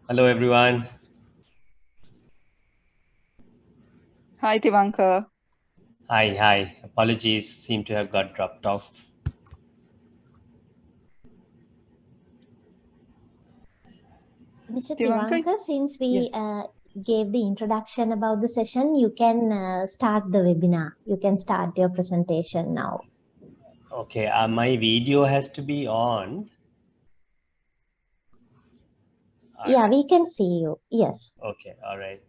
Hello, everyone. Hi, Tivanka. Hi. Apologies, seem to have got dropped off. Mr. Tivanka? Tivanka, since we Yes. gave the introduction about the session, you can start the webinar. You can start your presentation now. Okay, my video has to be on. Yeah, we can see you. Yes. Okay, all right.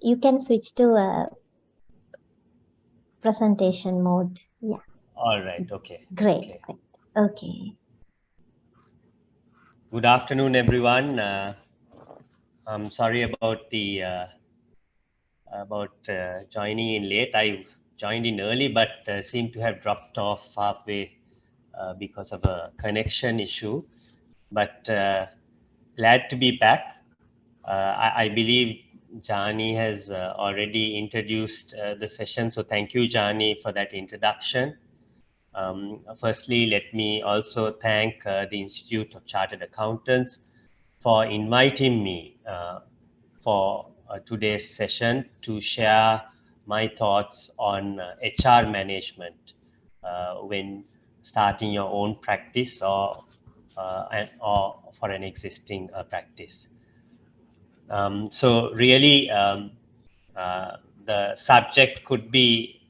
You can switch to presentation mode. Yeah, All right, okay. great. Okay. Good afternoon, everyone. I'm sorry about the joining in late. I joined in early, but seemed to have dropped off halfway because of a connection issue. But glad to be back. I believe Jani has already introduced the session, so thank you, Jani, for that introduction. Firstly, let me also thank the Institute of Chartered Accountants for inviting me for today's session to share my thoughts on HR management when starting your own practice or for an existing practice. So really, the subject could be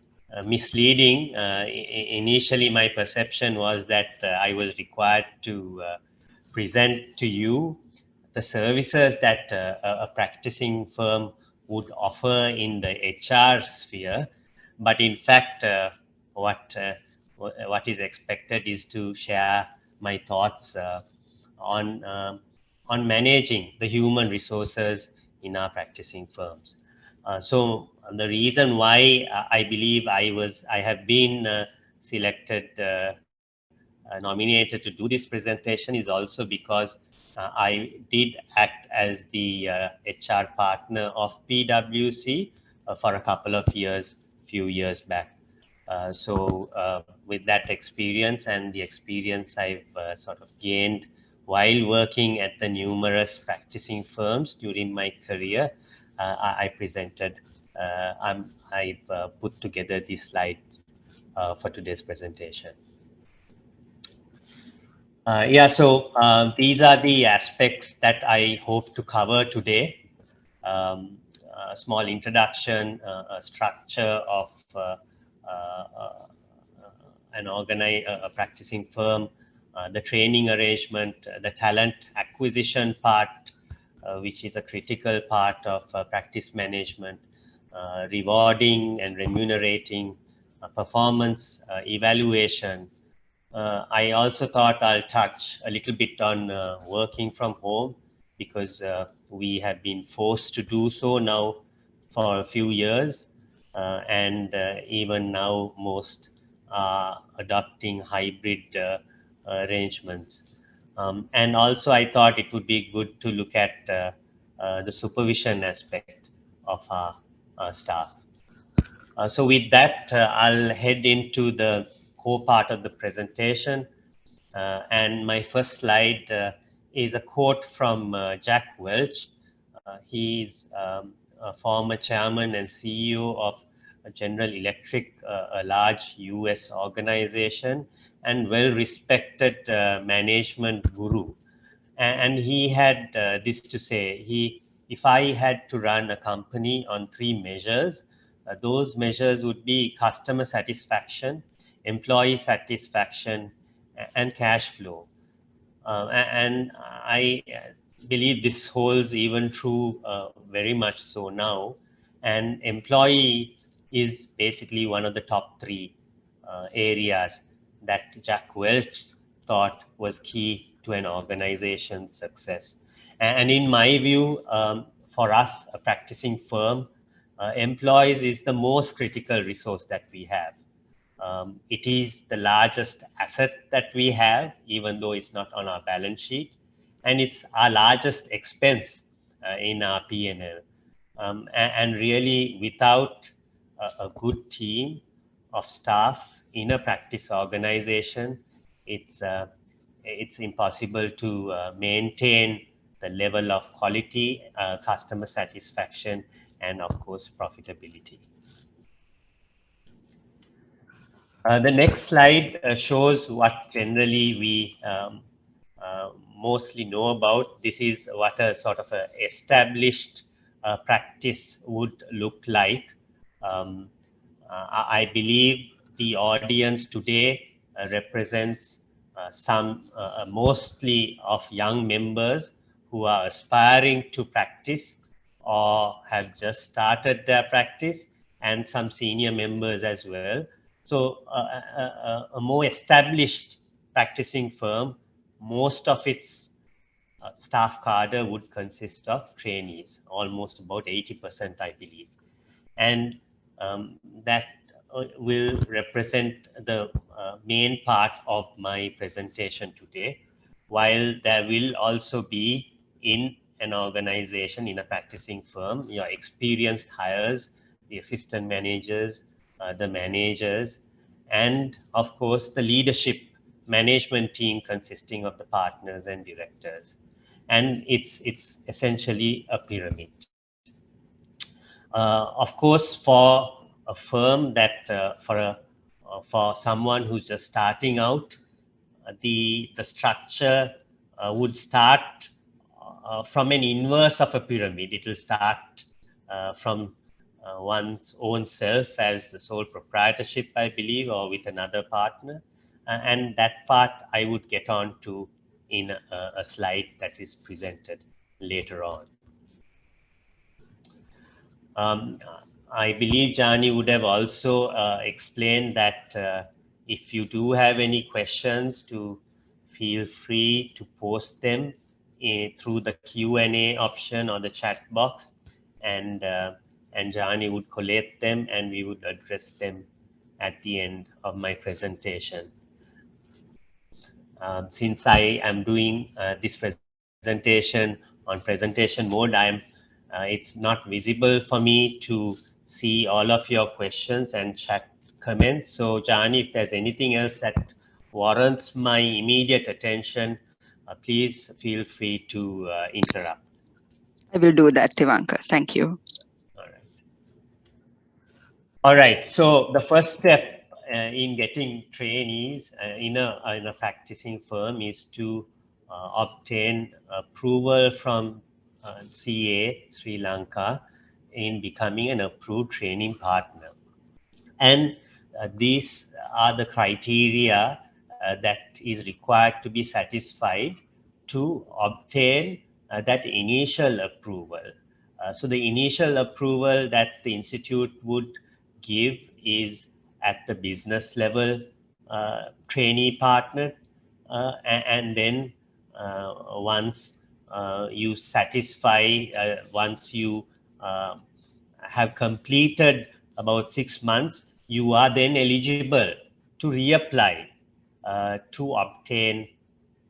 misleading. Initially, my perception was that I was required to present to you the services that a practicing firm would offer in the HR sphere. But in fact, what is expected is to share my thoughts on managing the human resources in our practicing firms. So the reason why I believe I have been selected, nominated to do this presentation is also because I did act as the HR partner of PwC for a couple of years, few years back. So with that experience and the experience I've sort of gained while working at the numerous practicing firms during my career, I presented, I've put together this slide for today's presentation. These are the aspects that I hope to cover today. A small introduction, a structure of a practicing firm, the training arrangement, the talent acquisition part, which is a critical part of practice management, rewarding and remunerating, performance evaluation. I also thought I'll touch a little bit on working from home because we have been forced to do so now for a few years, and even now most are adopting hybrid arrangements. And also, I thought it would be good to look at the supervision aspect of our staff. So with that, I'll head into the core part of the presentation. And my first slide is a quote from Jack Welch. He's a former chairman and CEO of General Electric, a large US organization and well-respected management guru. And he had this to say, if I had to run a company on three measures, those measures would be customer satisfaction, employee satisfaction, and cash flow. And I believe this holds even true very much so now. And employee is basically one of the top three areas that Jack Welch thought was key to an organization's success. And in my view, for us, a practicing firm, employees is the most critical resource that we have. It is the largest asset that we have, even though it's not on our balance sheet, and it's our largest expense in our P&L. And really, without a good team of staff in a practice organization, it's impossible to maintain the level of quality, customer satisfaction, and of course, profitability. The next slide shows what generally we mostly know about. This is what a sort of a established practice would look like. I believe the audience today represents some mostly of young members who are aspiring to practice or have just started their practice, and some senior members as well. So a more established practicing firm, most of its staff cadre would consist of trainees, almost about 80%, I believe. And that will represent the main part of my presentation today, while there will also be in an organization, in a practicing firm, your experienced hires, the assistant managers, the managers, and of course the leadership management team consisting of the partners and directors. And it's essentially a pyramid. Of course, for a firm that for someone who's just starting out, the structure would start from an inverse of a pyramid. It will start from one's own self as the sole proprietorship, I believe, or with another partner. And that part I would get on to in a slide that is presented later on. I believe Jani would have also explained that if you do have any questions, to feel free to post them through the Q&A option or the chat box, and Jani would collate them and we would address them at the end of my presentation. Since I am doing this presentation on presentation mode, it's not visible for me to see all of your questions and chat comments. So Jani, if there's anything else that warrants my immediate attention, please feel free to interrupt. I will do that, Tivanka. Thank you. All right. So the first step in getting trainees in a practicing firm is to obtain approval from CA Sri Lanka in becoming an approved training partner. And these are the criteria that is required to be satisfied to obtain that initial approval. So the initial approval that the institute would give is at the business level trainee partner, and then once you satisfy, once you have completed about 6 months, you are then eligible to reapply to obtain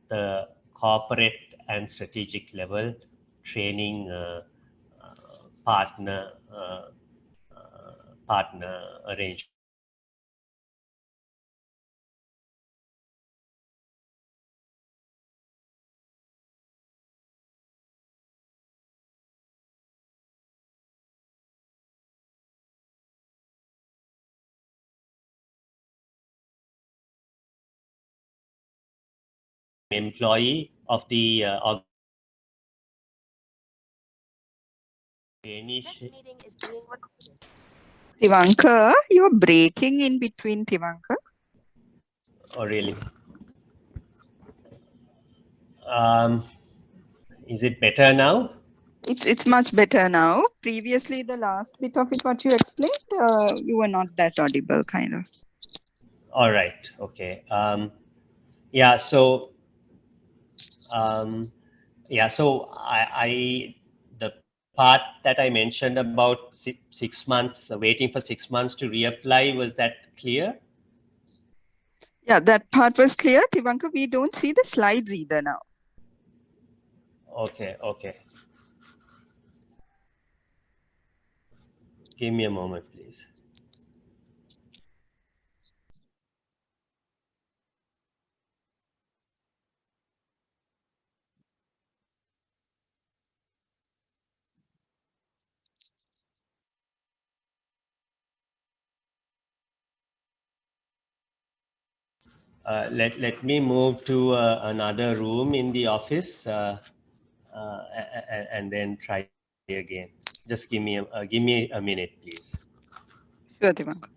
the corporate and strategic level training partner arrangement. Employee of the Tivanka, you're breaking in between, Tivanka. Oh, really? Is it better now? It's much better now. Previously, the last bit of it, what you explained, you were not that audible, kind of. All right. Okay. Yeah. So, I the part that I mentioned about 6 months, waiting for 6 months to reapply, was that clear? Yeah, that part was clear. Tivanka, we don't see the slides either now. Okay. Okay. Give me a moment, please. Let me move to another room in the office and then try again. Just give me a minute, please. Sure, Divank.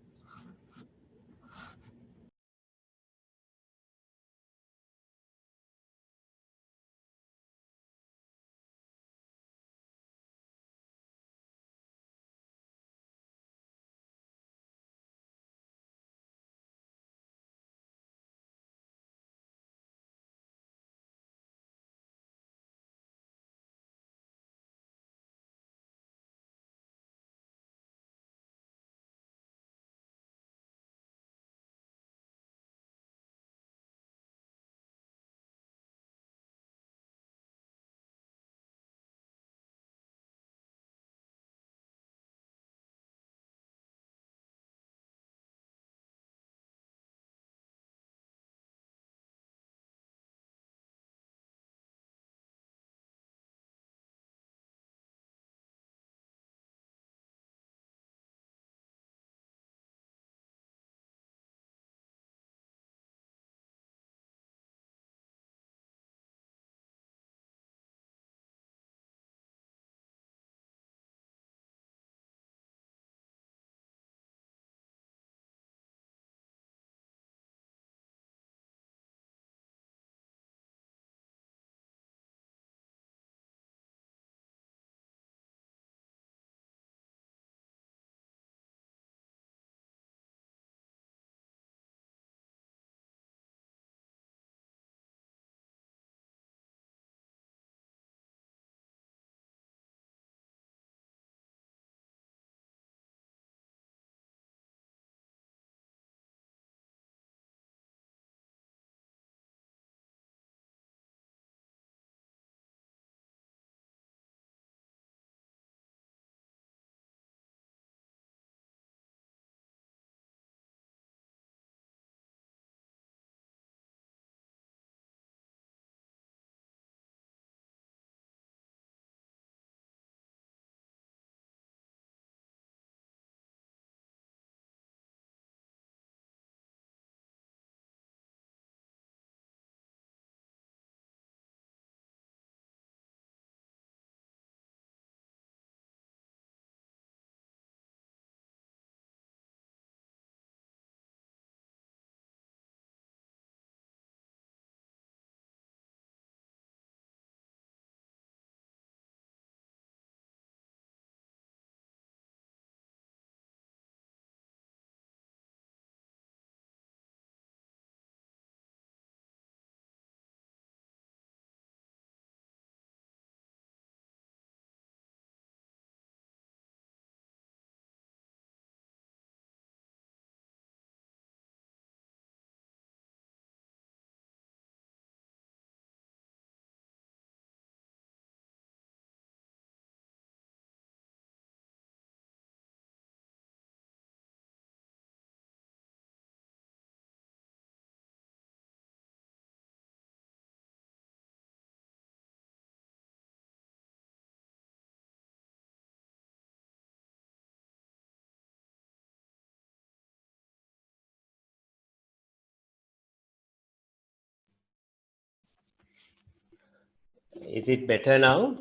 Is it better now?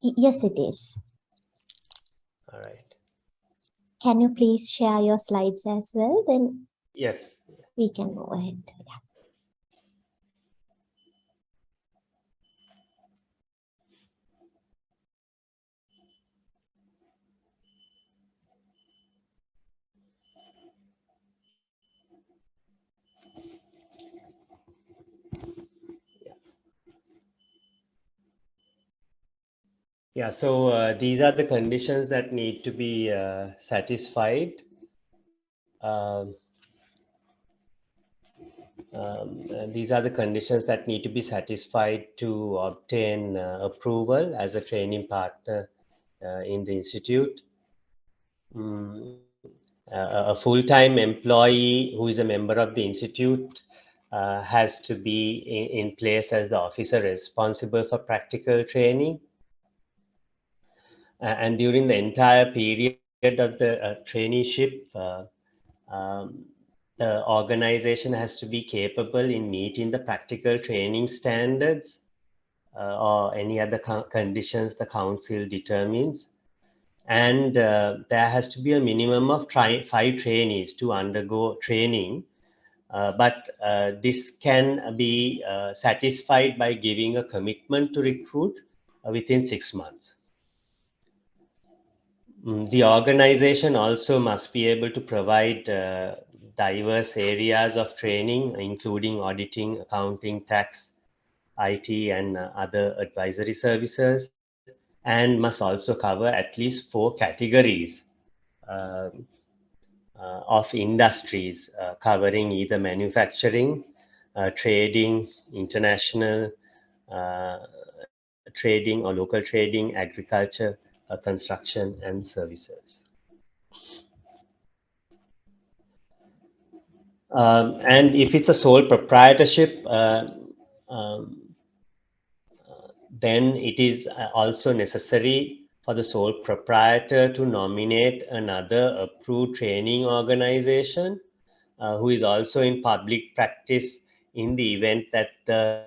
Yes, it is. All right. Can you please share your slides as well? Then Yes. we can go ahead. Yeah. Yeah, so these are the conditions that need to be satisfied. These are the conditions that need to be satisfied to obtain approval as a training partner in the institute. A full-time employee who is a member of the institute has to be in place as the officer responsible for practical training. And during the entire period of the traineeship, the organization has to be capable in meeting the practical training standards or any other conditions the council determines. And there has to be a minimum of 5 trainees to undergo training. But this can be satisfied by giving a commitment to recruit within 6 months. The organization also must be able to provide diverse areas of training, including auditing, accounting, tax, IT, and other advisory services, and must also cover at least 4 categories uh, of industries covering either manufacturing, trading, international uh, trading or local trading, agriculture, construction, and services. And if it's a sole proprietorship, um, then it is also necessary for the sole proprietor to nominate another approved training organization who is also in public practice in the event that the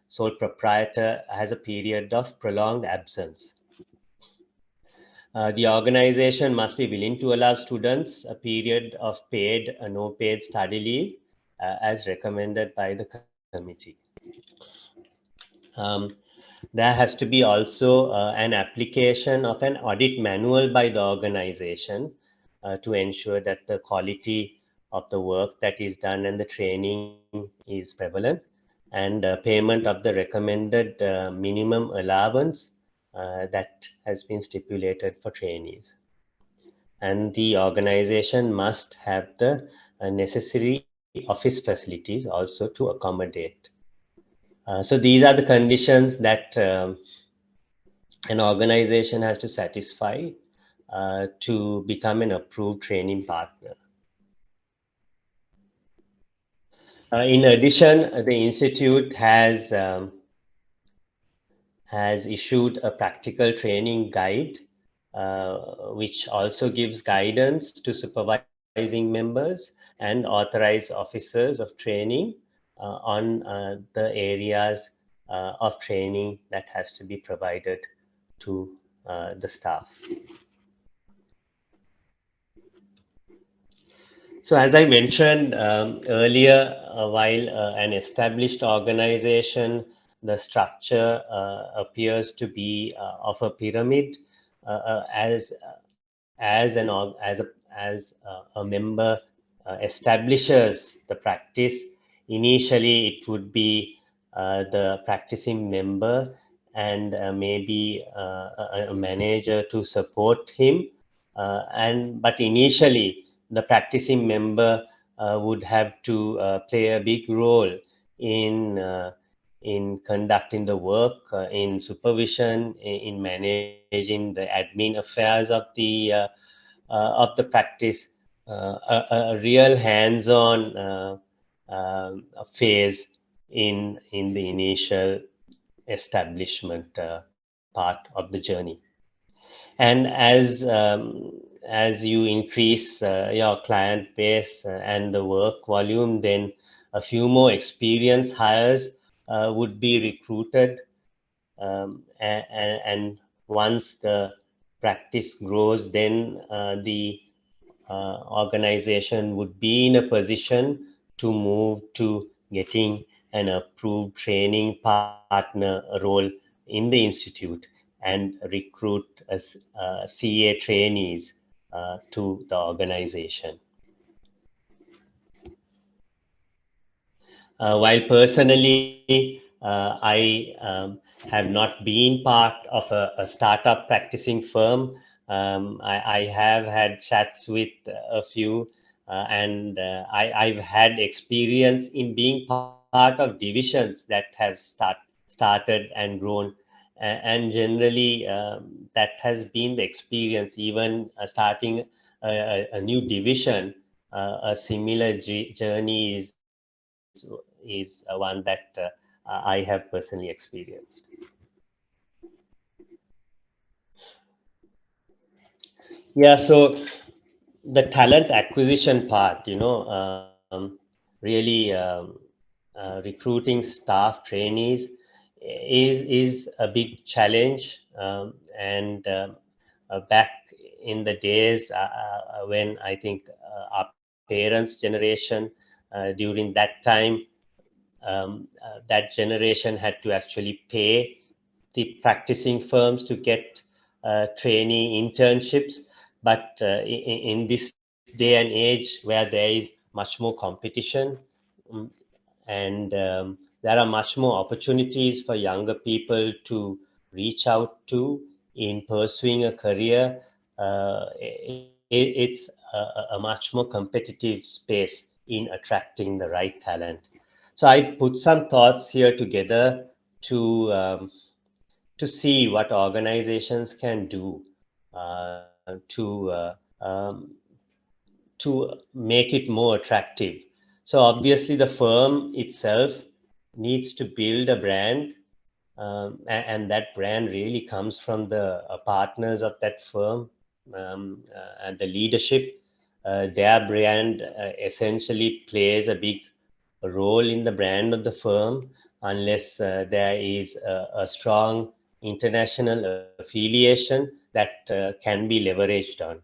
sole proprietor has a period of prolonged absence. The organization must be willing to allow students a period of paid and no paid study leave as recommended by the committee. There has to be also an application of an audit manual by the organization to ensure that the quality of the work that is done and the training is prevalent, and payment of the recommended minimum allowance that has been stipulated for trainees. And the organization must have the necessary office facilities also to accommodate. So these are the conditions that an organization has to satisfy to become an approved training partner. In addition, the institute has issued a practical training guide, which also gives guidance to supervising members and authorized officers of training on the areas of training that has to be provided to the staff. So as I mentioned earlier, while an established organization, the structure appears to be of a pyramid. As a member establishes the practice, initially it would be the practicing member and maybe a manager to support him. But initially, the practicing member would have to play a big role in conducting the work, in supervision, in managing the admin affairs of the practice, a real hands-on phase in the initial establishment part of the journey. And as you increase your client base and the work volume, then a few more experienced hires would be recruited, and once the practice grows, then the organization would be in a position to move to getting an approved training partner role in the institute and recruit as CA trainees to the organization. While personally, I have not been part of a startup practicing firm, I have had chats with a few, and I've had experience in being part of divisions that have started and grown. And generally, that has been the experience. Even starting a new division, a similar journey is one that I have personally experienced. Yeah, so the talent acquisition part, really recruiting staff trainees is a big challenge, and back in the days when I think our parents' generation, during that time, that generation had to actually pay the practicing firms to get trainee internships. But in this day and age where there is much more competition, and there are much more opportunities for younger people to reach out to in pursuing a career, it's a much more competitive space in attracting the right talent. So I put some thoughts here together to see what organizations can do to make it more attractive. So obviously the firm itself needs to build a brand, and that brand really comes from the partners of that firm, and the leadership. Their brand essentially plays a big role in the brand of the firm unless there is a strong international affiliation that can be leveraged on.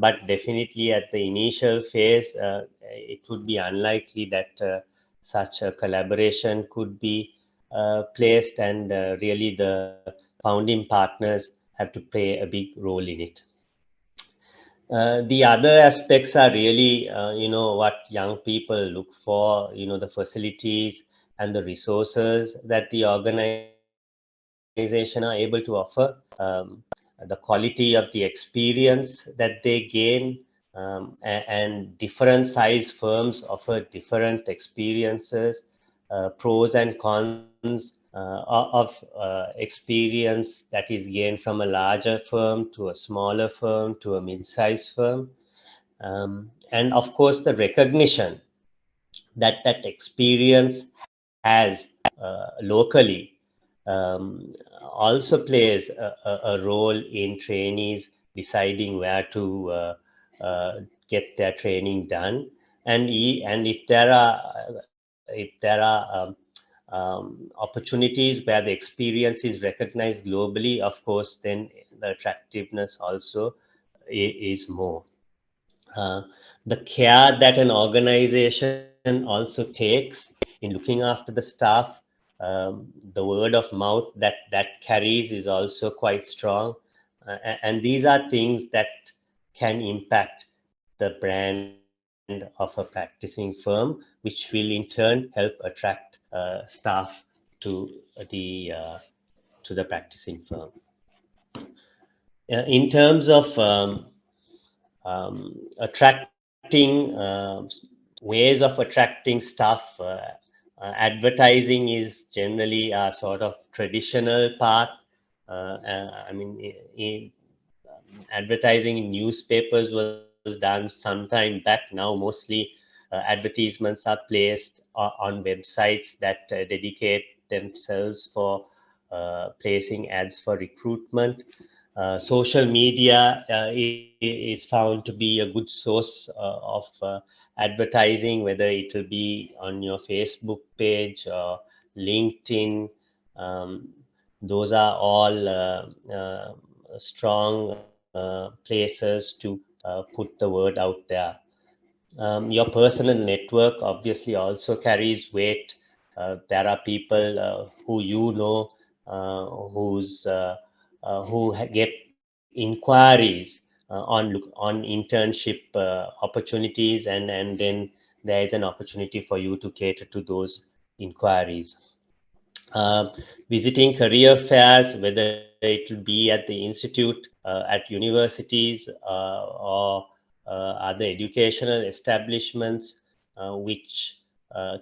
But definitely at the initial phase, it would be unlikely that such a collaboration could be placed, and really the founding partners have to play a big role in it. The other aspects are really, what young people look for, the facilities and the resources that the organization are able to offer, the quality of the experience that they gain, and different size firms offer different experiences, pros and cons of experience that is gained from a larger firm to a smaller firm to a mid-sized firm, and of course the recognition that that experience has locally also plays a role in trainees deciding where to get their training done. And if there are opportunities where the experience is recognized globally, of course, then the attractiveness also is more. The care that an organization also takes in looking after the staff, the word of mouth that carries is also quite strong. And these are things that can impact the brand of a practicing firm, which will in turn help attract staff to the practicing firm. In terms of attracting ways of attracting staff, advertising is generally a sort of traditional path. I mean, advertising in newspapers was done some time back. Now mostly advertisements are placed on websites that dedicate themselves for placing ads for recruitment. Social media is found to be a good source of advertising, whether it will be on your Facebook page or LinkedIn. Those are all strong places to put the word out there. Your personal network obviously also carries weight. There are people who you know, who get inquiries on internship opportunities, and then there is an opportunity for you to cater to those inquiries. Visiting career fairs, whether it will be at the institute, at universities, or other educational establishments which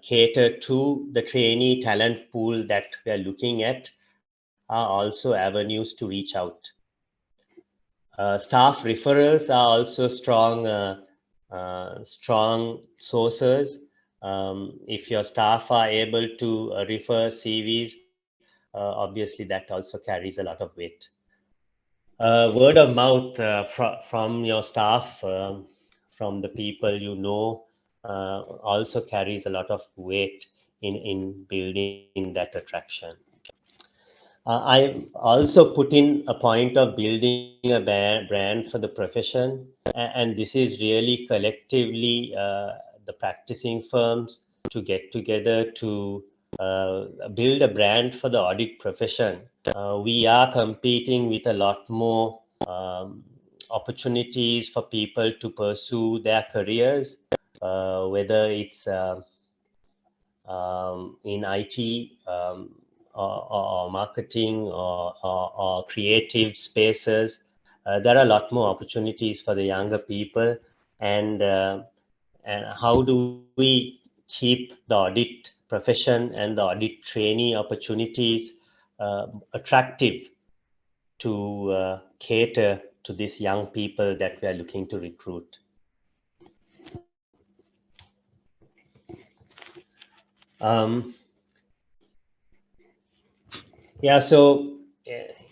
cater to the trainee talent pool that we are looking at, are also avenues to reach out. Staff referrals are also strong sources. If your staff are able to refer CVs, obviously that also carries a lot of weight. Word of mouth from your staff, from the people you know, also carries a lot of weight in building that attraction. I also put in a point of building a brand for the profession, and this is really collectively the practicing firms to get together to build a brand for the audit profession. We are competing with a lot more opportunities for people to pursue their careers, whether it's in IT, or marketing, or creative spaces. There are a lot more opportunities for the younger people, and how do we keep the audit profession and the audit trainee opportunities attractive to cater to these young people that we are looking to recruit. Yeah, so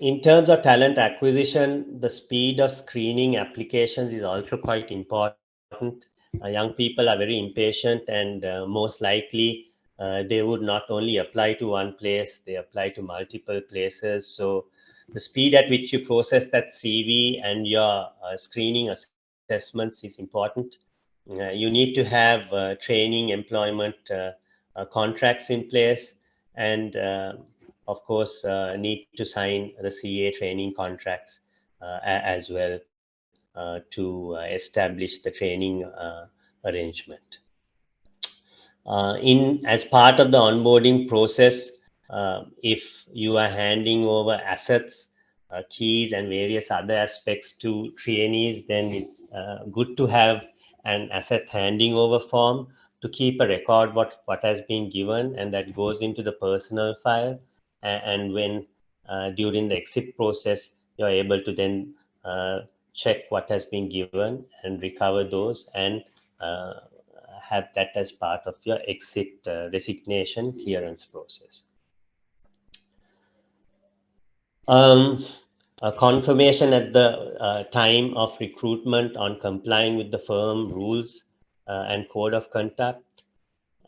in terms of talent acquisition, the speed of screening applications is also quite important. Young people are very impatient, and most likely they would not only apply to one place, they apply to multiple places. So the speed at which you process that CV and your screening assessments is important. You need to have training, employment contracts in place, and of course, need to sign the CA training contracts as well to establish the training arrangement. As part of the onboarding process, if you are handing over assets, keys, and various other aspects to trainees, then it's good to have an asset handing over form to keep a record what has been given, and that goes into the personal file. And when during the exit process, you're able to then check what has been given and recover those, and have that as part of your exit resignation clearance process. A confirmation at the time of recruitment on complying with the firm rules and code of conduct,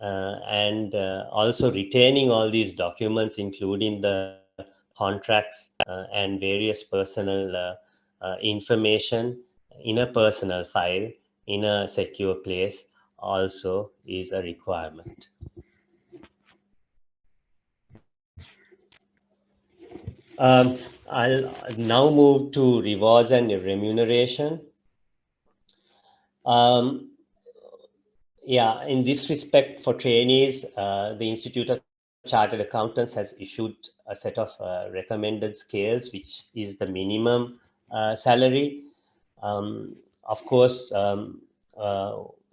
and also retaining all these documents, including the contracts and various personal information in a personal file in a secure place also is a requirement. I'll now move to rewards and remuneration. Yeah, in this respect, for trainees, the Institute of Chartered Accountants has issued a set of recommended scales, which is the minimum salary. Of course,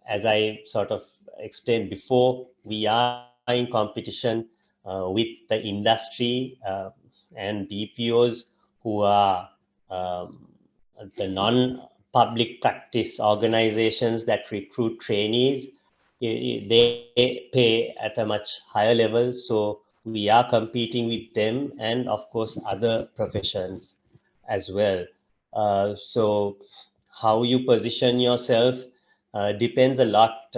as I sort of explained before, we are in competition with the industry and BPOs who are the non-public practice organizations that recruit trainees. They pay at a much higher level, so we are competing with them, and of course other professions as well. So how you position yourself depends a lot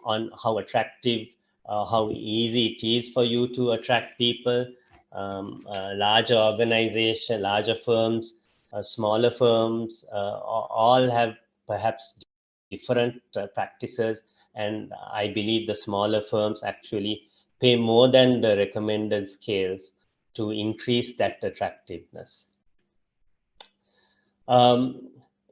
on how attractive, how easy it is for you to attract people. Larger organization, larger firms, smaller firms, all have perhaps different practices, and I believe the smaller firms actually pay more than the recommended scales to increase that attractiveness.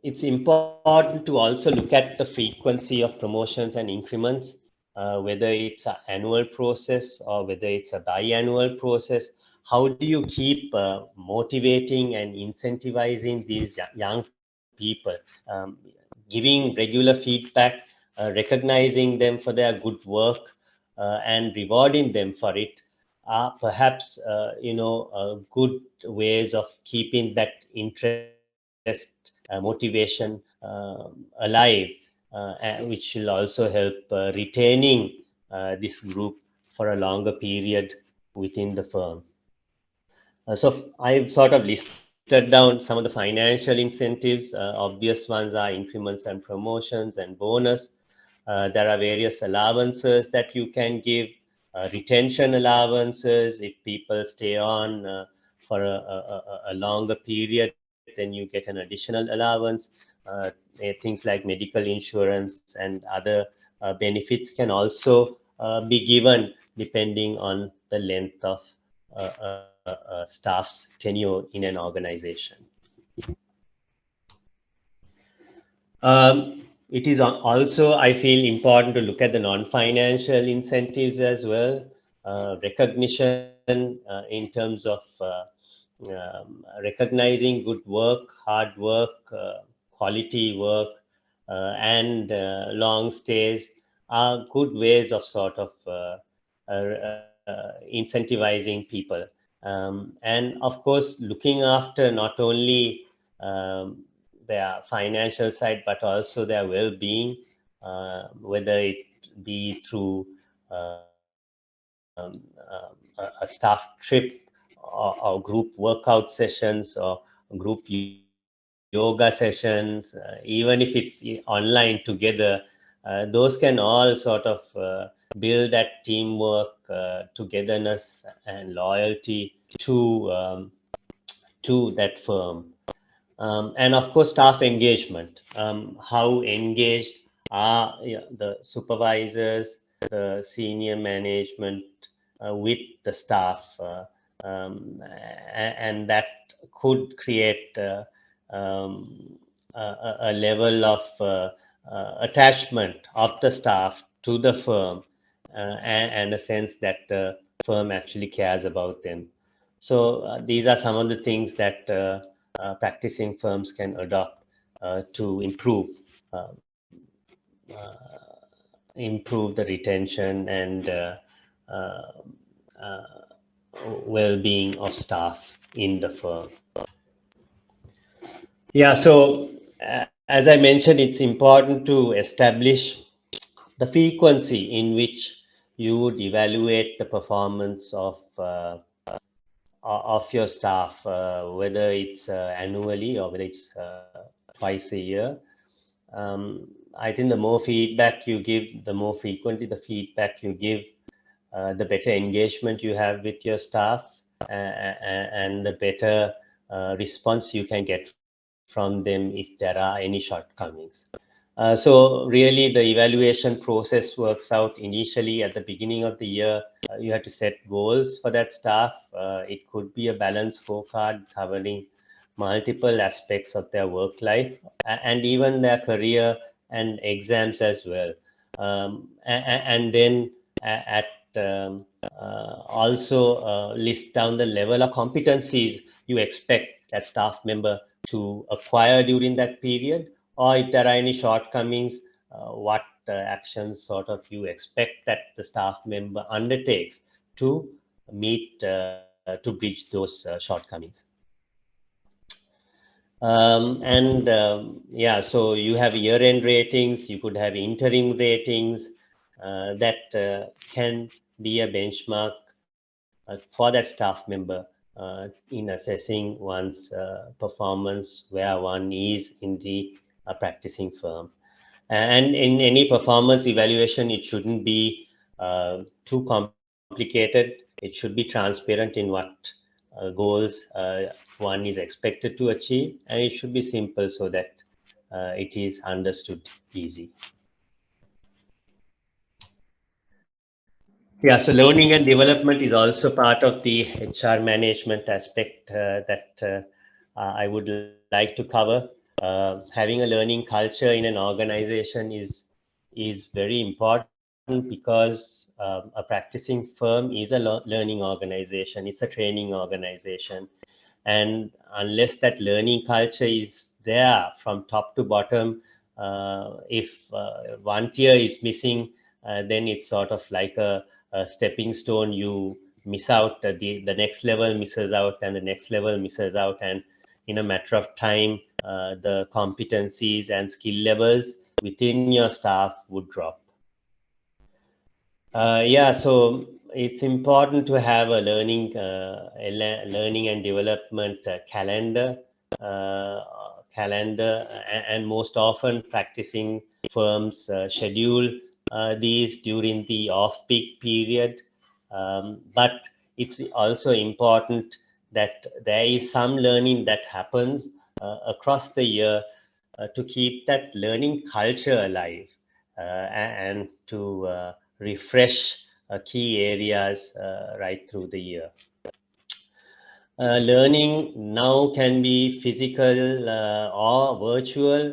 It's important to also look at the frequency of promotions and increments, whether it's an annual process or whether it's a biannual process. How do you keep motivating and incentivizing these young people, giving regular feedback, recognizing them for their good work, and rewarding them for it are perhaps good ways of keeping that interest, motivation alive, which will also help retaining this group for a longer period within the firm. So I've sort of listed down some of the financial incentives. Obvious ones are increments and promotions and bonus. There are various allowances that you can give, retention allowances. If people stay on for a longer period, then you get an additional allowance. Things like medical insurance and other benefits can also be given depending on the length of staff's tenure in an organization. It is also, I feel, important to look at the non-financial incentives as well. Recognition in terms of recognizing good work, hard work, quality work, and long stays are good ways of sort of incentivizing people. And of course, looking after not only their financial side, but also their well-being, whether it be through a staff trip or group workout sessions or group yoga sessions, even if it's online together, those can all sort of build that teamwork, togetherness, and loyalty to that firm. And of course, staff engagement. How engaged are the supervisors, the senior management with the staff? And that could create a level of attachment of the staff to the firm, and a sense that the firm actually cares about them. So these are some of the things that practicing firms can adopt to improve the retention and well-being of staff in the firm. Yeah, so as I mentioned, it's important to establish the frequency in which you would evaluate the performance of your staff, whether it's annually or whether it's twice a year. I think the more feedback you give, the more frequently the feedback you give, the better engagement you have with your staff, and the better response you can get from them if there are any shortcomings. So really the evaluation process works out initially at the beginning of the year. You have to set goals for that staff. It could be a balanced scorecard covering multiple aspects of their work life and even their career and exams as well. And then also list down the level of competencies you expect that staff member to acquire during that period, or if there are any shortcomings, what actions sort of you expect that the staff member undertakes to meet, to bridge those shortcomings. Yeah, so you have year-end ratings, you could have interim ratings that can be a benchmark for that staff member in assessing one's performance where one is in the practicing firm. And in any performance evaluation, it shouldn't be too complicated. It should be transparent in what goals one is expected to achieve, and it should be simple so that it is understood easy. Yeah, so learning and development is also part of the HR management aspect that I would like to cover. Having a learning culture in an organization is very important because a practicing firm is a learning organization. It's a training organization. And unless that learning culture is there from top to bottom, if one tier is missing, then it's sort of like a stepping stone. You miss out, the next level misses out, and the next level misses out, and in a matter of time the competencies and skill levels within your staff would drop. Yeah, so it's important to have a learning and development calendar calendar, and most often practicing firms schedule these during the off-peak period. But it's also important that there is some learning that happens across the year to keep that learning culture alive and to refresh key areas right through the year. Learning now can be physical or virtual.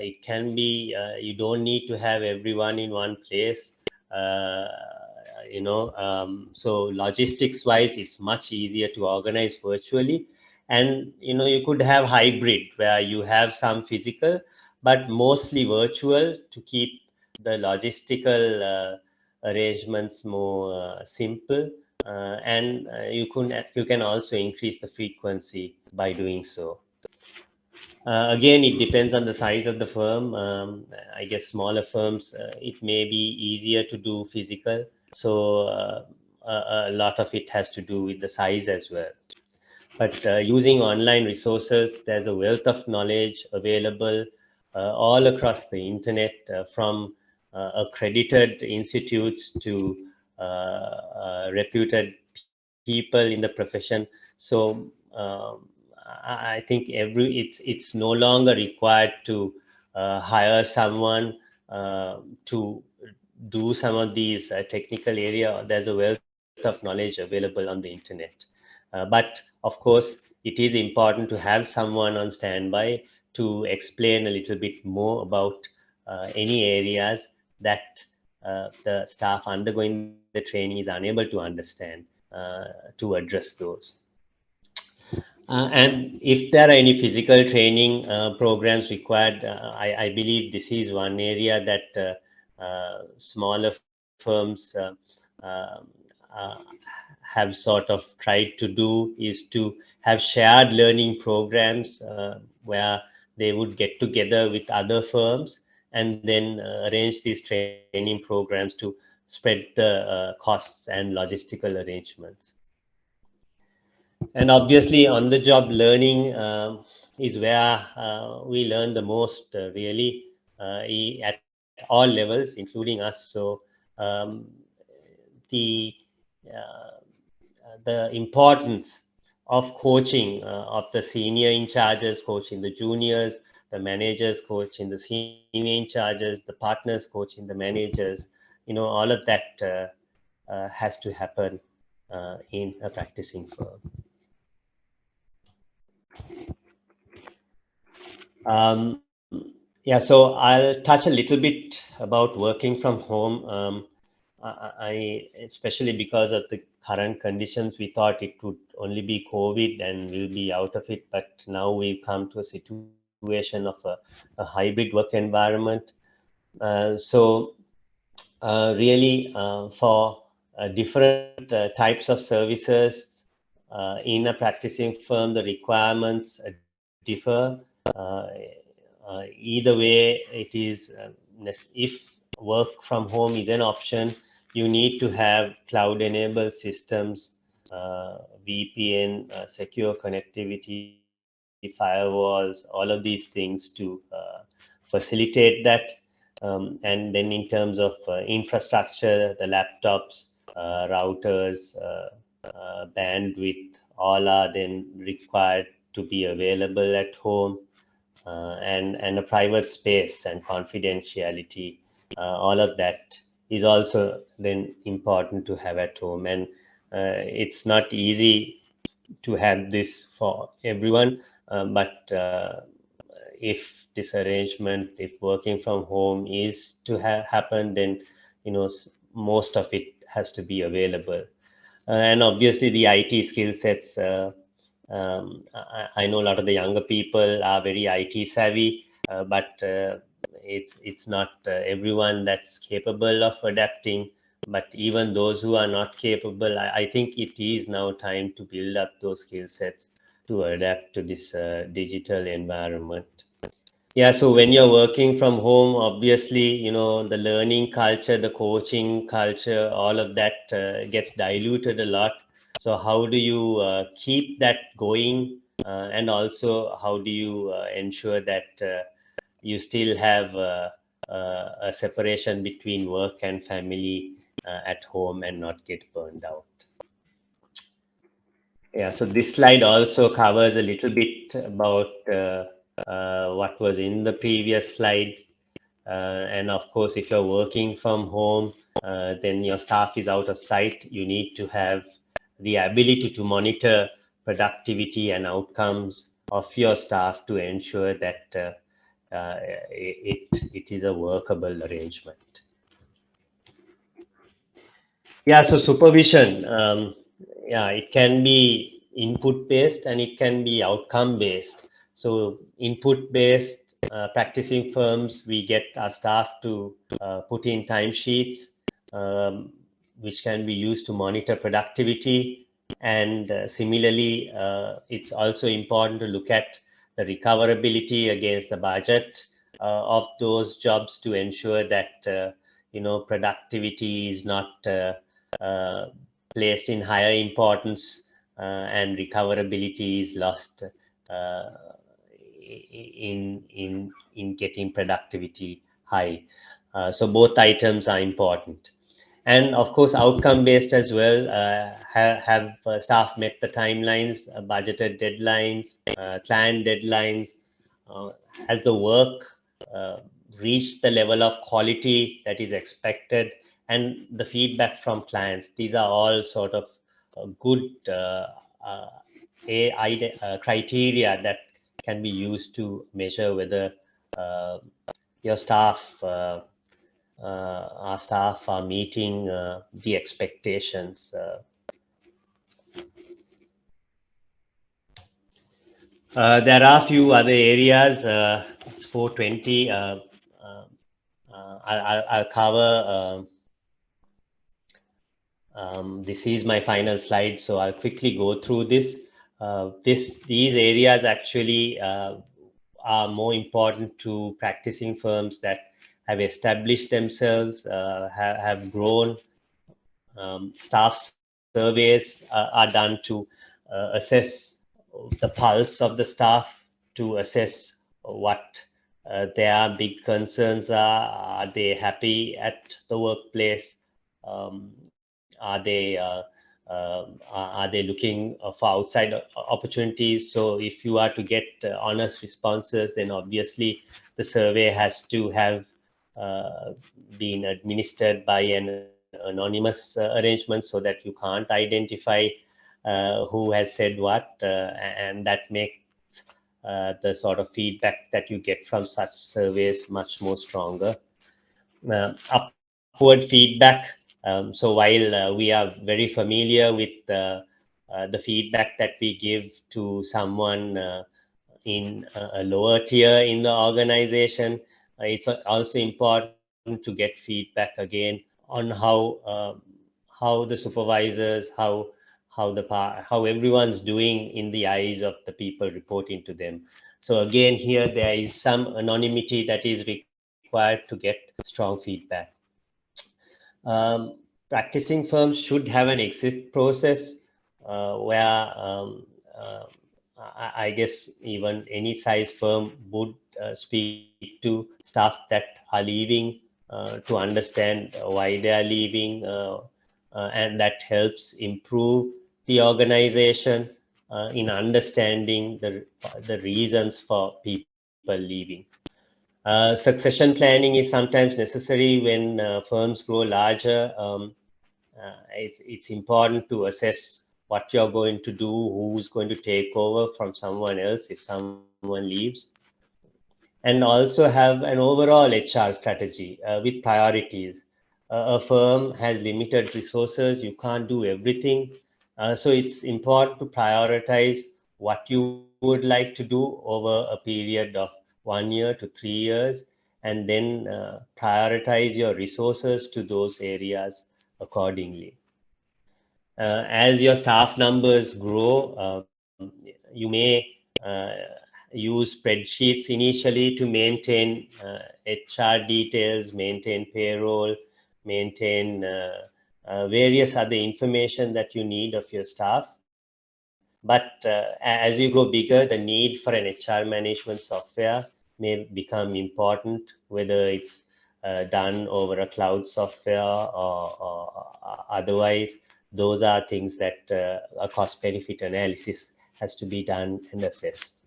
It can be, you don't need to have everyone in one place. So logistics wise, it's much easier to organize virtually. And, you could have hybrid where you have some physical, but mostly virtual to keep the logistical arrangements more simple. And you can also increase the frequency by doing so. Again, it depends on the size of the firm. I guess smaller firms, it may be easier to do physical. So a lot of it has to do with the size as well. But using online resources, there's a wealth of knowledge available all across the internet, from accredited institutes to reputed people in the profession. So I think it's no longer required to hire someone to do some of these technical area. There's a wealth of knowledge available on the internet. But of course, it is important to have someone on standby to explain a little bit more about any areas that the staff undergoing the training is unable to understand, to address those. And if there are any physical training programs required, I believe this is one area that smaller firms have sort of tried to do, is to have shared learning programs where they would get together with other firms and then arrange these training programs to spread the costs and logistical arrangements. And obviously, on-the-job learning is where we learn the most, really, at all levels, including us. So the importance of coaching of the senior in charges, coaching the juniors, the managers coaching the senior in charges, the partners coaching the managers, all of that has to happen in a practicing firm. Yeah, so I'll touch a little bit about working from home. Especially because of the current conditions, we thought it would only be COVID and we'll be out of it. But now we've come to a situation of a hybrid work environment. So really, for different types of services in a practicing firm, the requirements differ. Either way, it is, if work from home is an option, you need to have cloud-enabled systems, VPN, secure connectivity, firewalls, all of these things to facilitate that. And then in terms of infrastructure, the laptops, routers, bandwidth, all are then required to be available at home. And a private space and confidentiality, all of that is also then important to have at home. And it's not easy to have this for everyone, but if this arrangement, if working from home is to happen, then most of it has to be available. And obviously the IT skill sets, I know a lot of the younger people are very IT savvy, but it's not everyone that's capable of adapting. But even those who are not capable, I think it is now time to build up those skill sets to adapt to this digital environment. Yeah, so when you're working from home, obviously, the learning culture, the coaching culture, all of that gets diluted a lot. So how do you keep that going and also how do you ensure that you still have a separation between work and family at home and not get burned out. Yeah, so this slide also covers a little bit about what was in the previous slide. And of course, if you're working from home, then your staff is out of sight. You need to have the ability to monitor productivity and outcomes of your staff to ensure that it is a workable arrangement. Yeah, so supervision, yeah, it can be input based and it can be outcome based. So input based practicing firms, we get our staff to put in timesheets, which can be used to monitor productivity. And similarly, it's also important to look at the recoverability against the budget of those jobs to ensure that productivity is not placed in higher importance and recoverability is lost in getting productivity high. So both items are important. And of course, outcome based as well. Have staff met the timelines, budgeted deadlines, client deadlines? Has the work reached the level of quality that is expected? And the feedback from clients. These are all sort of good criteria that can be used to measure whether your staff our staff are meeting the expectations. There are a few other areas. It's 4:20. I'll cover. This is my final slide, so I'll quickly go through this. These areas actually are more important to practicing firms that have established themselves, have grown. Staff surveys are done to assess the pulse of the staff, to assess what their big concerns are. Are they happy at the workplace? Are they looking for outside opportunities? So if you are to get honest responses, then obviously the survey has to have been administered by an anonymous arrangement so that you can't identify who has said what, and that makes the sort of feedback that you get from such surveys much more stronger. Upward feedback. So while we are very familiar with the feedback that we give to someone in a lower tier in the organization, it's also important to get feedback again on how the supervisors, how everyone's doing in the eyes of the people reporting to them. So again, here there is some anonymity that is required to get strong feedback. Practicing firms should have an exit process where I guess even any size firm would speak to staff that are leaving to understand why they are leaving, and that helps improve the organization in understanding the reasons for people leaving. Succession planning is sometimes necessary when firms grow larger. It's important to assess what you're going to do, who's going to take over from someone else if someone leaves, and also have an overall HR strategy with priorities. A firm has limited resources, you can't do everything. So it's important to prioritize what you would like to do over a period of 1 year to 3 years, and then prioritize your resources to those areas accordingly. As your staff numbers grow, you may use spreadsheets initially to maintain HR details, maintain payroll, maintain various other information that you need of your staff. But as you grow bigger, the need for an HR management software may become important, whether it's done over a cloud software or otherwise. Those are things that a cost benefit analysis has to be done and assessed.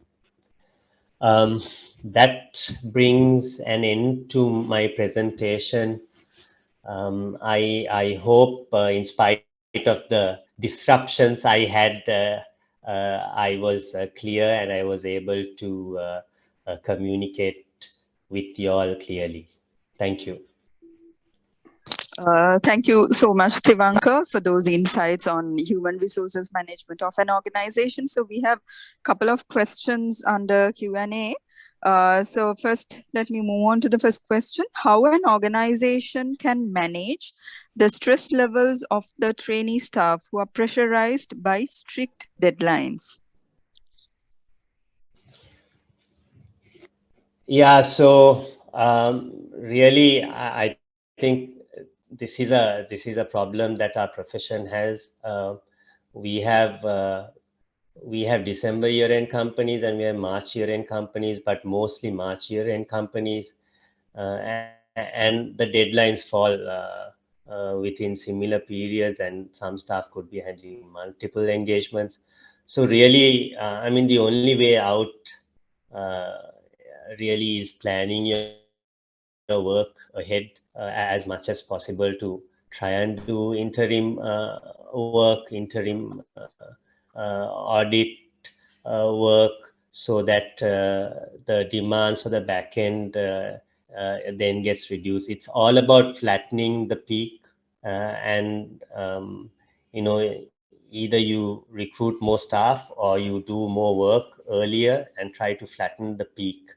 That brings an end to my presentation. I hope, in spite of the disruptions I had, I was clear and I was able to communicate with you all clearly. Thank you. Thank you so much, Tivanka, for those insights on human resources management of an organization. So we have a couple of questions under Q&A. So first, let me move on to the first question. How an organization can manage the stress levels of the trainee staff who are pressurized by strict deadlines? Yeah, so really, I think this is a problem that our profession has. We have December year-end companies and we have March year-end companies, but mostly March year-end companies, and the deadlines fall within similar periods, and some staff could be handling multiple engagements. So really, I mean, the only way out really is planning your work ahead as much as possible to try and do interim work, interim audit work, so that the demands for the back end then gets reduced. It's all about flattening the peak, and either you recruit more staff or you do more work earlier and try to flatten the peak.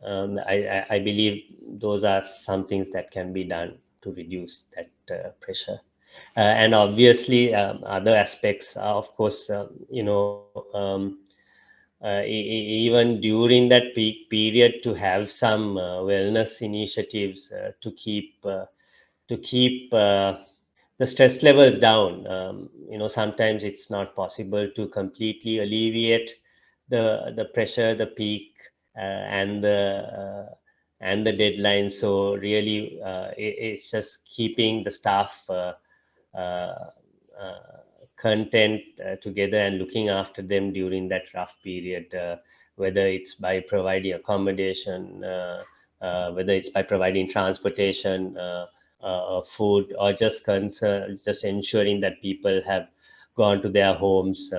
I believe those are some things that can be done to reduce that pressure. And obviously, other aspects are, of course, even during that peak period, to have some wellness initiatives to keep the stress levels down. Sometimes it's not possible to completely alleviate the pressure, the peak, and the deadline. So really, it's just keeping the staff content together and looking after them during that rough period, whether it's by providing accommodation, whether it's by providing transportation, food, or just ensuring that people have gone to their homes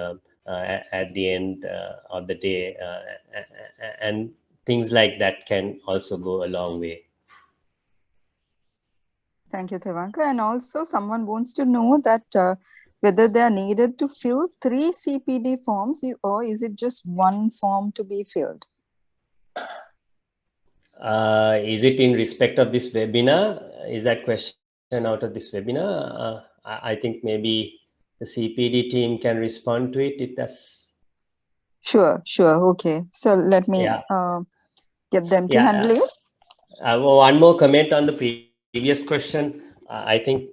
at the end of the day, and things like that can also go a long way. Thank you, Tivanka. And also, someone wants to know that whether they are needed to fill 3 CPD forms, or is it just one form to be filled? Is it in respect of this webinar? Is that question out of this webinar? I think maybe the CPD team can respond to it if that's... Sure. Okay. So let me get them to handle it. One more comment on the previous question. I think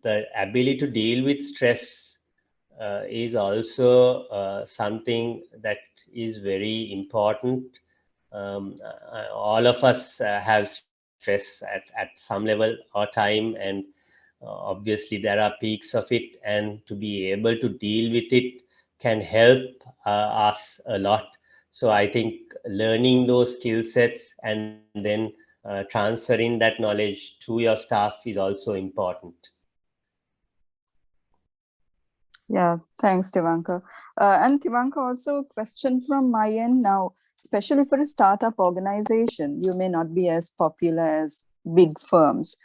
the ability to deal with stress is also something that is very important. All of us have stress at some level or time, and obviously there are peaks of it, and to be able to deal with it can help us a lot. So I think learning those skill sets and then transferring that knowledge to your staff is also important. Yeah, thanks, Tivanka. And Tivanka, also a question from my end now, especially for a startup organization, you may not be as popular as big firms.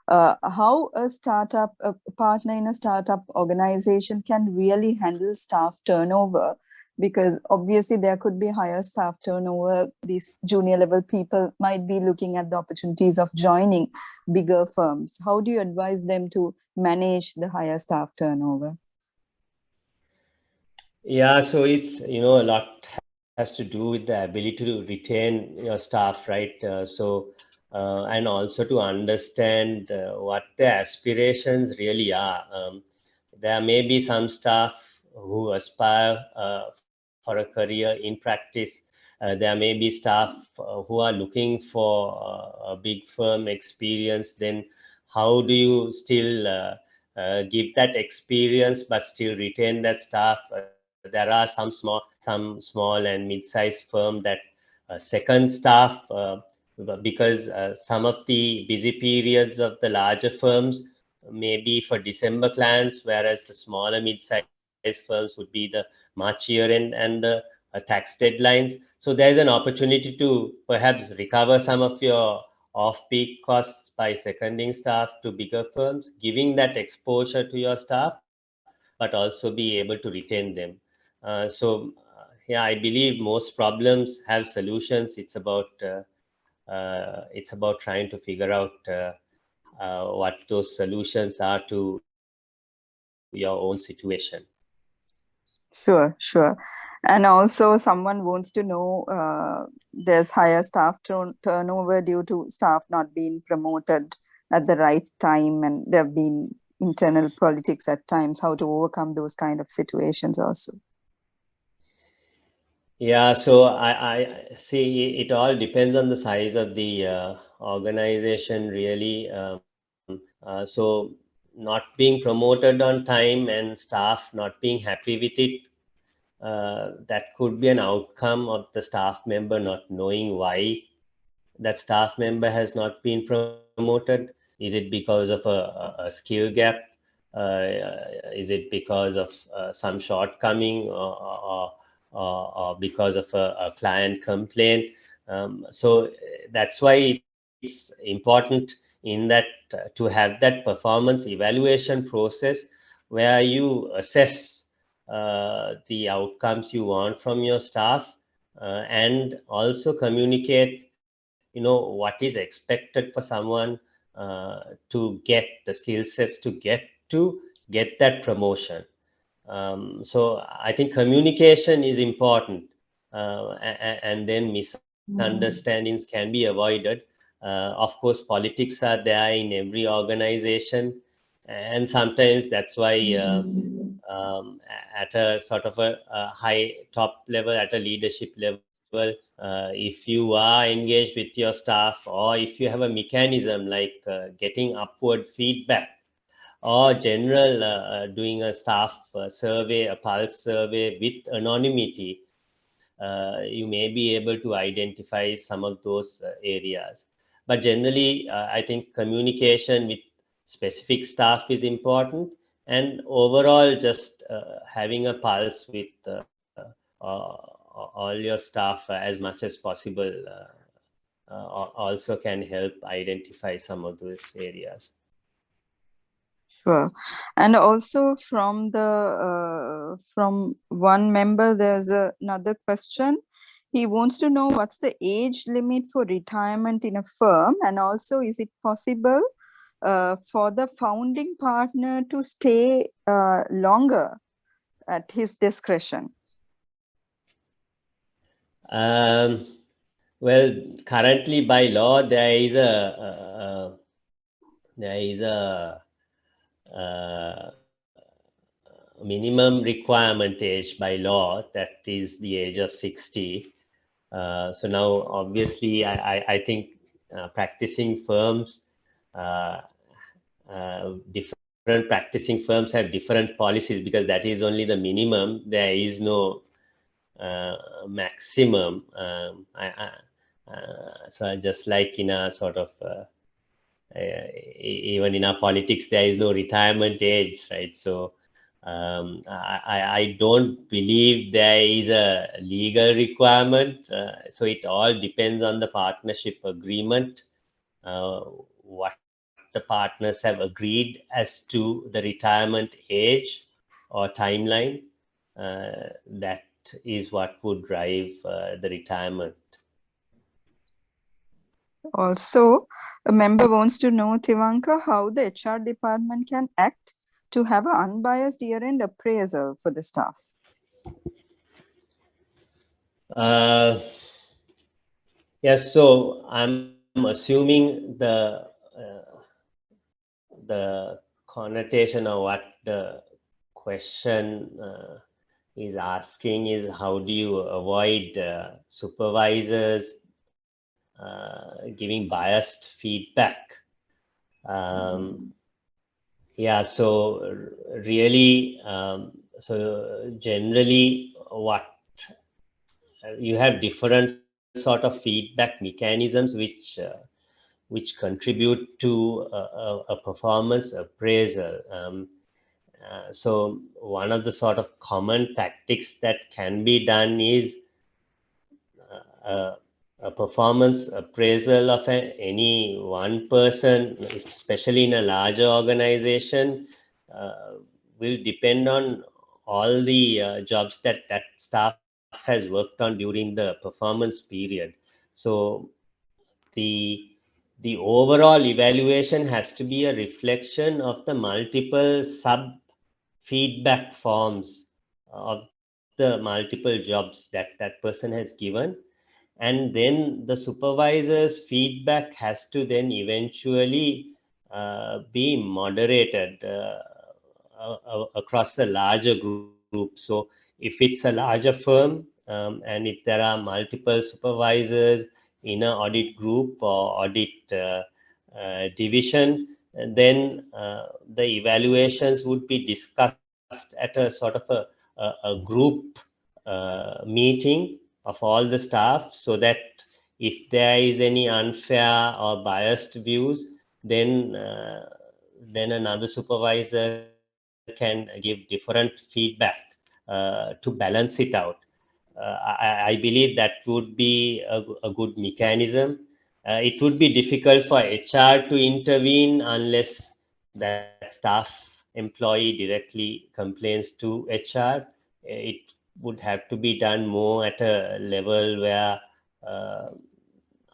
How a partner in a startup organization can really handle staff turnover, because obviously there could be higher staff turnover. These junior level people might be looking at the opportunities of joining bigger firms. How do you advise them to manage the higher staff turnover? Yeah, so it's, a lot has to do with the ability to retain your staff, right? And also to understand what their aspirations really are. There may be some staff who aspire for a career in practice. There may be staff who are looking for a big firm experience. Then how do you still give that experience but still retain that staff? There are some small and mid-sized firm that second staff because some of the busy periods of the larger firms may be for December plans, whereas the smaller mid-sized firms would be the March year end and the tax deadlines. So there's an opportunity to perhaps recover some of your off-peak costs by seconding staff to bigger firms, giving that exposure to your staff, but also be able to retain them. Yeah, I believe most problems have solutions. It's about trying to figure out what those solutions are to your own situation. Sure, sure. And also someone wants to know there's higher staff turnover due to staff not being promoted at the right time, and there have been internal politics at times, how to overcome those kind of situations also. Yeah, so I see it all depends on the size of the organization, really. So not being promoted on time and staff not being happy with it, that could be an outcome of the staff member not knowing why that staff member has not been promoted. Is it because of a skill gap? Is it because of some shortcoming, or because of a client complaint? So that's why it's important in that to have that performance evaluation process where you assess the outcomes you want from your staff, and also communicate what is expected for someone to get the skill sets to get that promotion. So I think communication is important, and then misunderstandings can be avoided. Of course, politics are there in every organization, and sometimes that's why at a sort of a high top level, at a leadership level, if you are engaged with your staff, or if you have a mechanism like getting upward feedback, or general doing a staff survey, a pulse survey with anonymity, you may be able to identify some of those areas. But generally, I think communication with specific staff is important, and overall, just having a pulse with all your staff as much as possible also can help identify some of those areas. Sure. And also from one member, there's another question. He wants to know what's the age limit for retirement in a firm, and also is it possible for the founding partner to stay longer at his discretion? Well, currently by law there is a minimum requirement age by law, that is the age of 60. So now, obviously, I think practicing firms, different practicing firms have different policies, because that is only the minimum. There is no maximum. So just like in a sort of even in our politics, there is no retirement age, right? So I don't believe there is a legal requirement. So it all depends on the partnership agreement, what the partners have agreed as to the retirement age or timeline. That is what would drive the retirement. Also, a member wants to know, Tivanka, how the HR department can act to have an unbiased year-end appraisal for the staff. Yes, so I'm assuming the connotation of what the question is asking is how do you avoid supervisors giving biased feedback? Yeah, so really, so generally what you have different sort of feedback mechanisms which contribute to a performance appraisal. So one of the sort of common tactics that can be done is a performance appraisal of any one person, especially in a larger organization, will depend on all the jobs that staff has worked on during the performance period. So the overall evaluation has to be a reflection of the multiple sub feedback forms of the multiple jobs that person has given, and then the supervisor's feedback has to then eventually be moderated across a larger group. So if it's a larger firm, and if there are multiple supervisors in an audit group or audit division, then the evaluations would be discussed at a sort of a group meeting of all the staff, so that if there is any unfair or biased views, then another supervisor can give different feedback to balance it out. I believe that would be a good mechanism. It would be difficult for HR to intervene unless that staff employee directly complains to HR. It would have to be done more at a level where uh,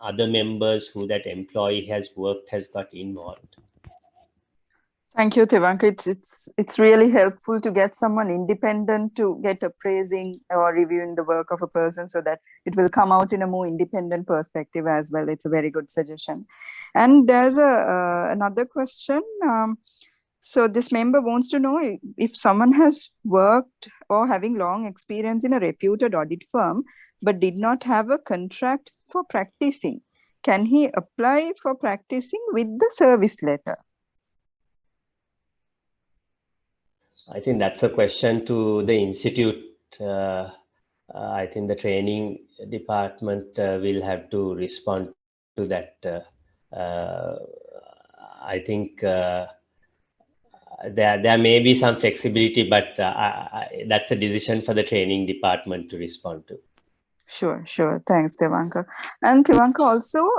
other members who that employee has worked has got involved. Thank you, Tivanka. It's really helpful to get someone independent to get appraising or reviewing the work of a person, so that it will come out in a more independent perspective as well. It's a very good suggestion. And there's another question. So this member wants to know if someone has worked or having long experience in a reputed audit firm but did not have a contract for practicing, can he apply for practicing with the service letter? I think that's a question to the institute. I think the training department will have to respond to that. I think there may be some flexibility, but that's a decision for the training department to respond to. Sure. Thanks, Tivanka. And Tivanka, also,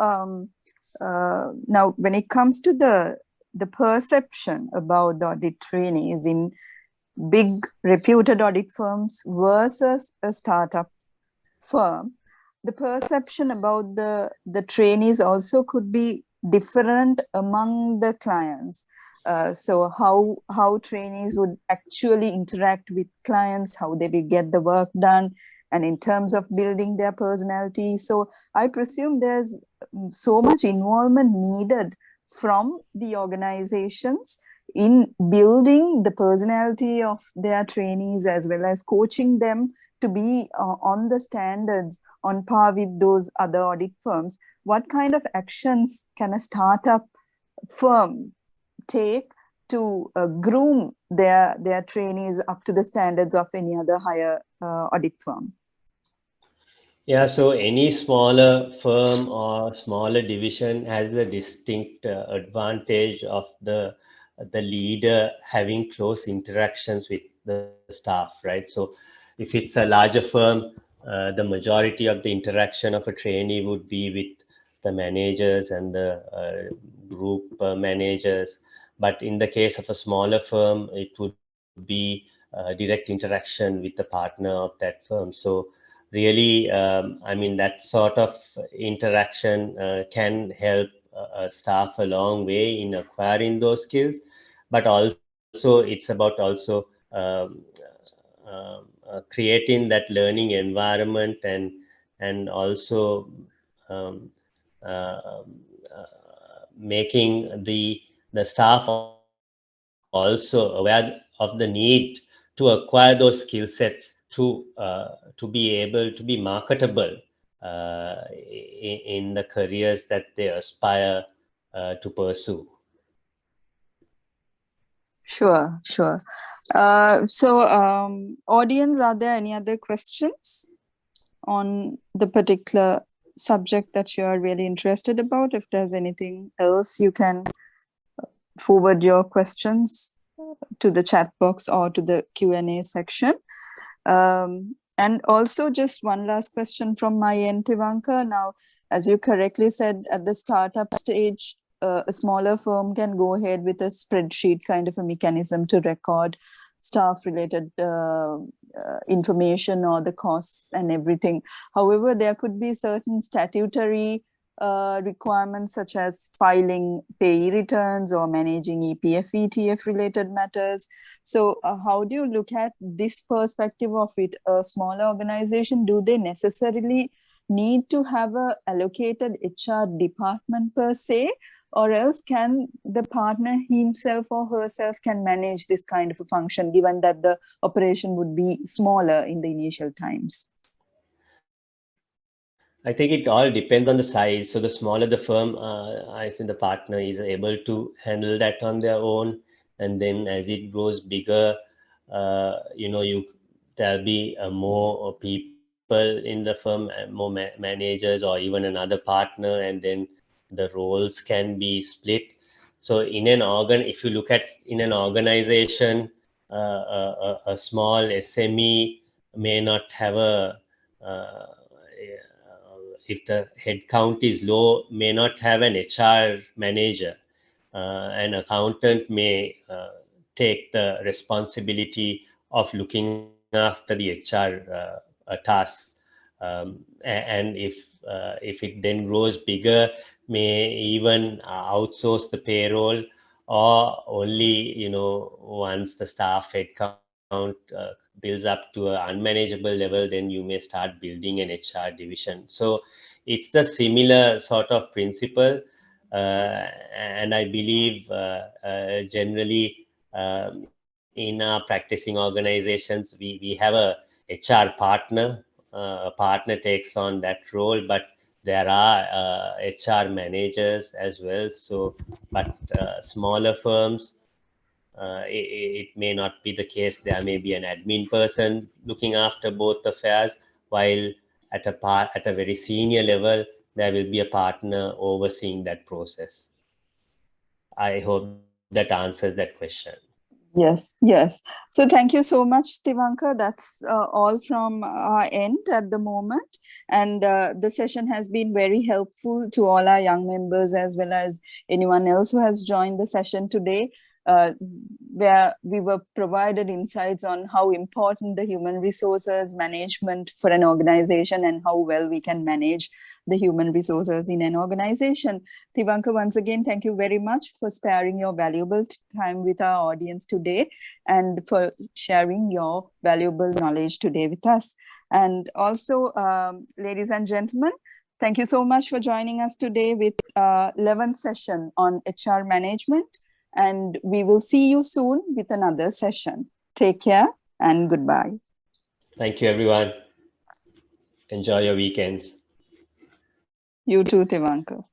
now when it comes to the perception about the audit trainees in big reputed audit firms versus a startup firm, the perception about the trainees also could be different among the clients. So how trainees would actually interact with clients, how they will get the work done, and in terms of building their personality. So I presume there's so much involvement needed from the organizations in building the personality of their trainees, as well as coaching them to be on the standards on par with those other audit firms. What kind of actions can a startup firm take to groom their trainees up to the standards of any other higher audit firm? Yeah, so any smaller firm or smaller division has a distinct advantage of the leader having close interactions with the staff, right? So if it's a larger firm, the majority of the interaction of a trainee would be with the managers and the group managers. But in the case of a smaller firm, it would be direct interaction with the partner of that firm. So really, I mean, that sort of interaction can help staff a long way in acquiring those skills, but also it's about also creating that learning environment and also um, uh, making the staff also aware of the need to to acquire those skill sets to be able to be marketable in the careers that they aspire to pursue. Sure. Audience, are there any other questions on the particular subject that you are really interested about? If there's anything else, you can forward your questions to the chat box or to the Q&A section. And also just one last question from my end, Tivanka. Now, as you correctly said, at the startup stage, a smaller firm can go ahead with a spreadsheet kind of a mechanism to record staff-related information or the costs and everything. However, there could be certain statutory requirements such as filing payee returns or managing EPF, ETF related matters. So how do you look at this perspective of it? A smaller organization, do they necessarily need to have a allocated HR department per se, or else can the partner himself or herself can manage this kind of a function, given that the operation would be smaller in the initial times? I think it all depends on the size. So the smaller the firm, I think the partner is able to handle that on their own. And then as it grows bigger, there'll be more people in the firm, more managers, or even another partner, and then the roles can be split. So if you look at in an organization, a small SME may not have if the headcount is low, may not have an HR manager. An accountant may take the responsibility of looking after the HR tasks. And if it then grows bigger, may even outsource the payroll, or only once the staff headcount builds up to an unmanageable level, then you may start building an HR division. So it's the similar sort of principle, and I believe generally in our practicing organizations, we have a HR partner. A partner takes on that role, but there are HR managers as well. So, but smaller firms, it may not be the case. There may be an admin person looking after both affairs, while at a very senior level, there will be a partner overseeing that process. I hope that answers that question. Yes. So thank you so much, Tivanka. That's all from our end at the moment. And the session has been very helpful to all our young members, as well as anyone else who has joined the session today, where we were provided insights on how important the human resources management for an organization and how well we can manage the human resources in an organization. Tivanka, once again, thank you very much for sparing your valuable time with our audience today and for sharing your valuable knowledge today with us. And also, ladies and gentlemen, thank you so much for joining us today with 11th session on HR management. And we will see you soon with another session. Take care and goodbye. Thank you, everyone. Enjoy your weekends. You too, Tivanka.